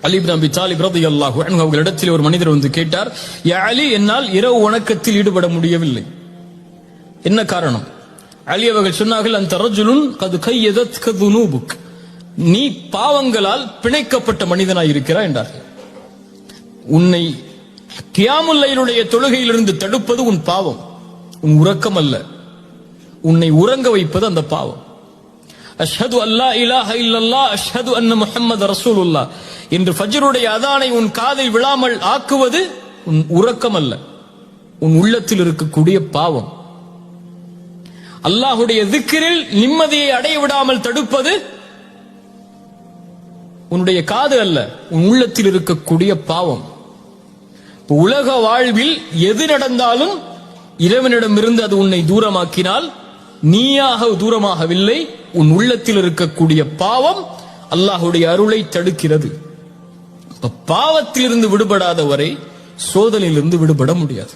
அலி இப்னு அபி தாலிப் ரலியல்லாஹு அன்ஹு அவர்களிடத்தில் ஒரு மனிதர் வந்து கேட்டார், யா அலி, என்னால் இரவு வணக்கத்தில் ஈடுபட முடியவில்லை, என்ன காரணம்? அலி அவர்கள் சொன்னார்கள், அந்த ரஜுலுன் கது கையதத்க துனூபுக், நீ பாவங்களால் பிணைக்கப்பட்ட மனிதனாய் இருக்கிறாய் என்றார்கள். உன்னை கியாமுல் லைலுடைய தொழுகையிலிருந்து தடுப்பது உன் பாவம், உன் உறக்கம் அல்ல. உன்னை உறங்க வைப்பது அந்த பாவம். அஷ்ஹது அல்லா இலாஹ இல்லல்லாஹ் அஷ்ஹது அன்ன முஹம்மது ரசூலுல்லாஹ் என்று ஃபஜ்ருடைய அதானை உன் காதில் விழாமல் ஆக்குவது உன் உறக்கம் அல்ல, உன் உள்ளத்தில் இருக்கக்கூடிய பாவம். அல்லாஹ்வுடைய திக்ரில் நிம்மதியை அடைய விடாமல் தடுப்பது உன்னுடைய காது அல்ல, உன் உள்ளத்தில் இருக்கக்கூடிய பாவம். உலக வாழ்வில் எது நடந்தாலும் இறைவனிடமிருந்து அது உன்னை தூரமாக்கினால் நீயாக தூரமாகவில்லை, உன் உள்ளத்தில் இருக்கக்கூடிய பாவம் அல்லாஹ்வுடைய அருளை தடுக்கிறது. பாவத்திலிருந்து விடுபடாத வரை சோதனையிலிருந்து விடுபட முடியாது.